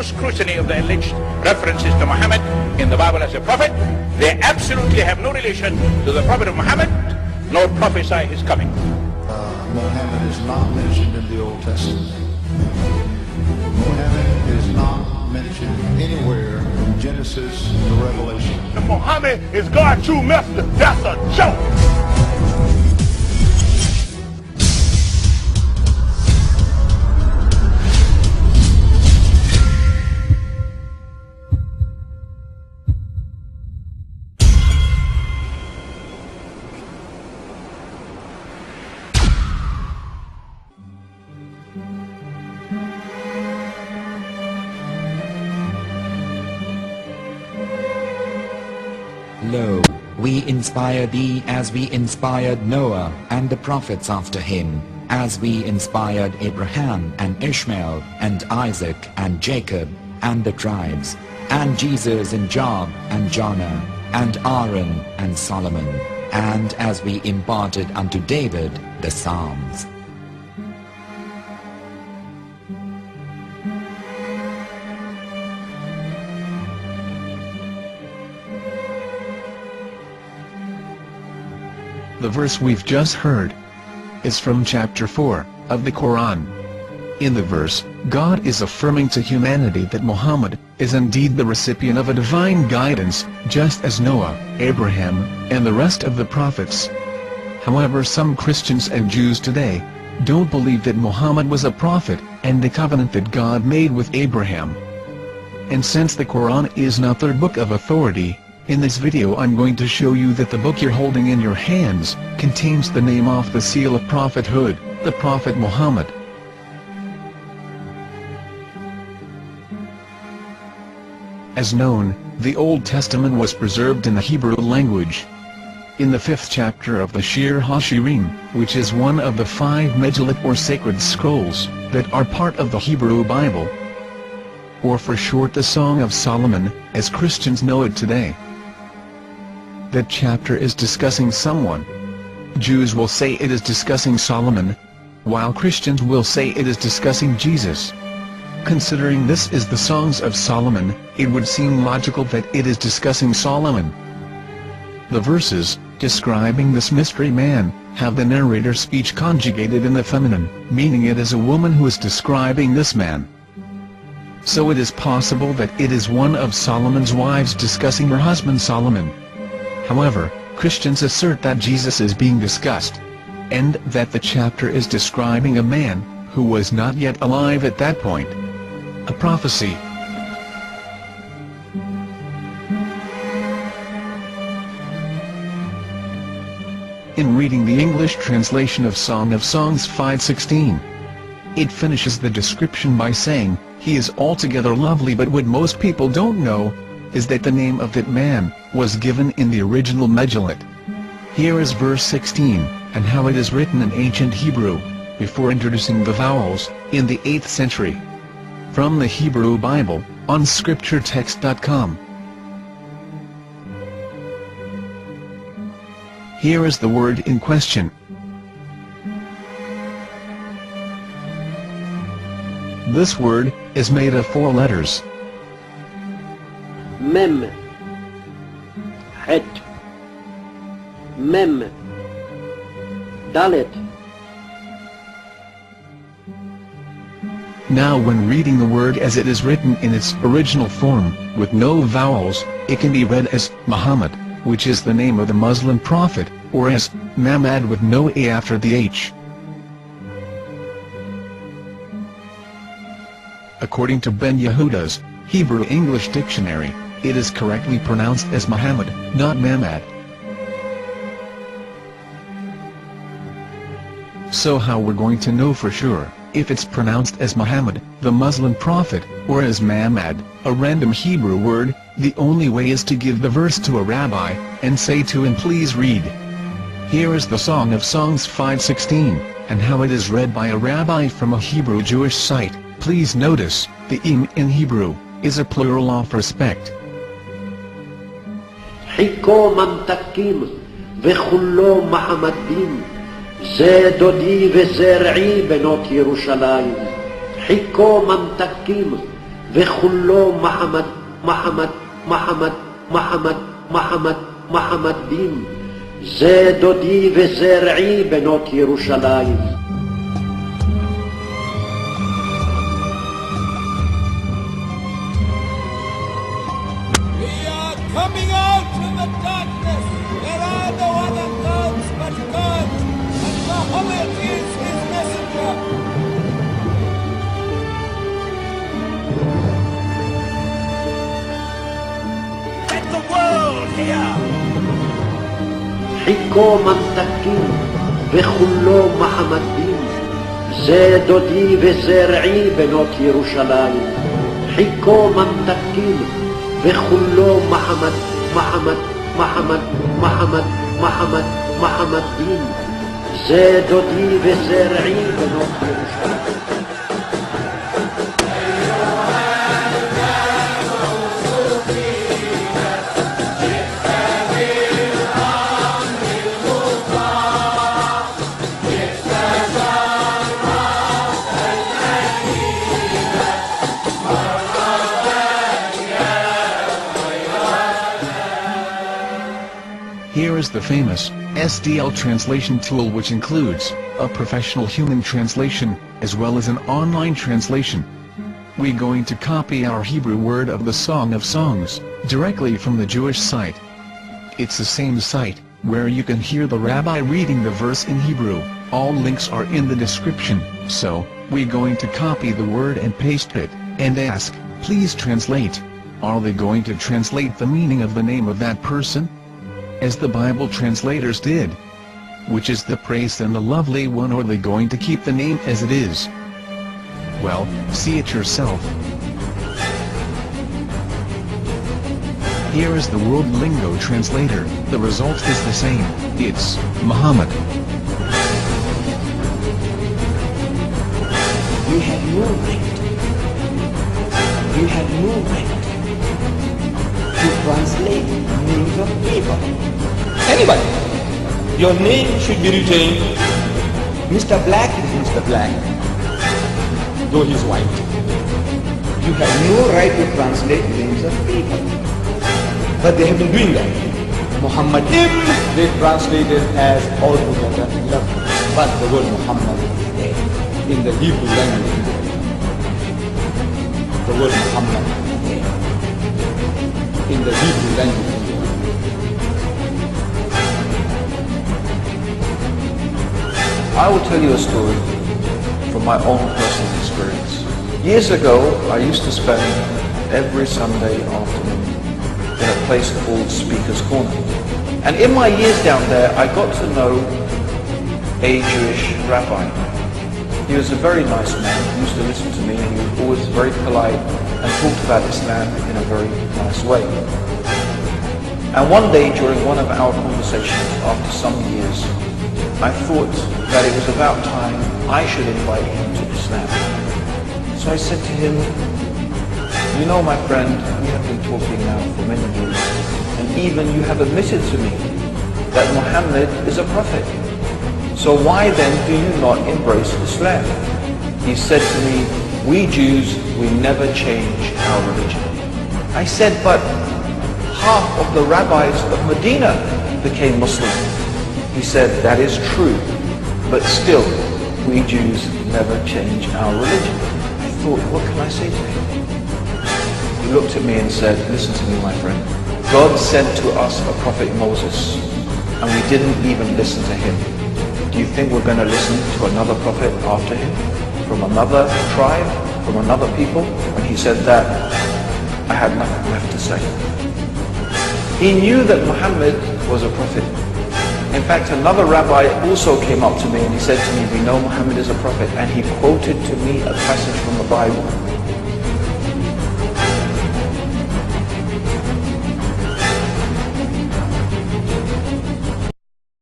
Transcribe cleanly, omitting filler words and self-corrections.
scrutiny of the alleged references to Muhammad in the Bible as a prophet, they absolutely have no relation to the Prophet of Muhammad, nor prophesy his coming. Muhammad is not mentioned in the Old Testament. Muhammad is not mentioned anywhere from Genesis to Revelation. Muhammad is God's true messenger. That's a joke. Lo, we inspire thee as we inspired Noah and the prophets after him, as we inspired Abraham and Ishmael and Isaac and Jacob and the tribes, and Jesus and Job and Jonah and Aaron and Solomon, and as we imparted unto David the Psalms. The verse we've just heard is from chapter 4 of the Quran. In the verse, God is affirming to humanity that Muhammad is indeed the recipient of a divine guidance, just as Noah, Abraham, and the rest of the prophets. However, some Christians and Jews today don't believe that Muhammad was a prophet and the covenant that God made with Abraham. And since the Quran is not their book of authority, in this video I'm going to show you that the book you're holding in your hands contains the name off the seal of prophethood, the Prophet Muhammad. As known, the Old Testament was preserved in the Hebrew language. In the 5th chapter of the Shir HaShirim, which is one of the 5 Megillat or sacred scrolls that are part of the Hebrew Bible, or for short the Song of Solomon, as Christians know it today. That chapter is discussing someone. Jews will say it is discussing Solomon, while Christians will say it is discussing Jesus. Considering this is the Songs of Solomon, it would seem logical that it is discussing Solomon. The verses, describing this mystery man, have the narrator's speech conjugated in the feminine, meaning it is a woman who is describing this man. So it is possible that it is one of Solomon's wives discussing her husband Solomon. However, Christians assert that Jesus is being discussed, and that the chapter is describing a man who was not yet alive at that point. A prophecy. In reading the English translation of Song of Songs 5:16, it finishes the description by saying, "He is altogether lovely," but what most people don't know is that the name of that man was given in the original Megillat. Here is verse 16, and how it is written in ancient Hebrew, before introducing the vowels, in the 8th century. From the Hebrew Bible, on scripturetext.com. Here is the word in question. This word is made of 4 letters. Mem, Het, Mem, Dalet. Now when reading the word as it is written in its original form, with no vowels, it can be read as Muhammad, which is the name of the Muslim prophet, or as Mamad with no A after the H. According to Ben Yehuda's Hebrew-English dictionary, it is correctly pronounced as Muhammad, not Mamad. So how we're going to know for sure if it's pronounced as Muhammad, the Muslim prophet, or as Mamad, a random Hebrew word? The only way is to give the verse to a rabbi, and say to him, "Please read." Here is the Song of Songs 5:16, and how it is read by a rabbi from a Hebrew Jewish site. Please notice, the im in Hebrew is a plural of respect. חיכו ממתקים וכולו מחמדים, זה דודי וזה רעי בנות ירושלים. חיכו ממתקים וכולו מחמד, מחמד, מחמד, מחמד, מחמד, מחמדים. זה דודי וזה רעי בנות ירושלים. Coming out from the darkness, there are no other gods but God, and Muhammad is his messenger. Let the world hear. חיכו ממתקים וכולו מחמדים, זה דודי וזה רעי בנות ירושלים. חיכו ממתקים וכולו מחמד, מחמד, מחמד, מחמד, מחמד, מחמדים, זה דודי וזה רעי בנות ירושלים. Here is the famous SDL translation tool, which includes a professional human translation, as well as an online translation. We're going to copy our Hebrew word of the Song of Songs, directly from the Jewish site. It's the same site, where you can hear the rabbi reading the verse in Hebrew. All links are in the description, so, we're going to copy the word and paste it, and ask, please translate. Are they going to translate the meaning of the name of that person? As the Bible translators did. Which is the praised and the lovely one, or are they going to keep the name as it is? Well, see it yourself. Here is the World Lingo Translator. The result is the same. It's Muhammad. You have no right. You have no right to translate names of people. Anybody. Your name should be retained. Mr. Black is Mr. Black, though he's white. You have no right to translate names of people. But they have been doing that. Muhammad they translated as altogether lovely. But the word Muhammad in the Hebrew language, the word Muhammad in the Hebrew language. I will tell you a story from my own personal experience. Years ago, I used to spend every Sunday afternoon in a place called Speaker's Corner. And in my years down there, I got to know a Jewish rabbi. He was a very nice man. He used to listen to me, and he was always very polite and talked about Islam in a very nice way. And one day during one of our conversations after some years, I thought that it was about time I should invite him to Islam. So I said to him, you know, my friend, we have been talking now for many years, and even you have admitted to me that Muhammad is a prophet. So why then do you not embrace Islam? He said to me, we Jews, we never change our religion. I said, but half of the rabbis of Medina became Muslim. He said, that is true, but still, we Jews never change our religion. I thought, what can I say to him? He looked at me and said, listen to me, my friend. God sent to us a prophet Moses, and we didn't even listen to him. Do you think we're going to listen to another prophet after him? From another tribe? From another people? When he said that, I had nothing left to say. He knew that Muhammad was a prophet. In fact, another rabbi also came up to me and he said to me, we know Muhammad is a prophet, and he quoted to me a passage from the Bible.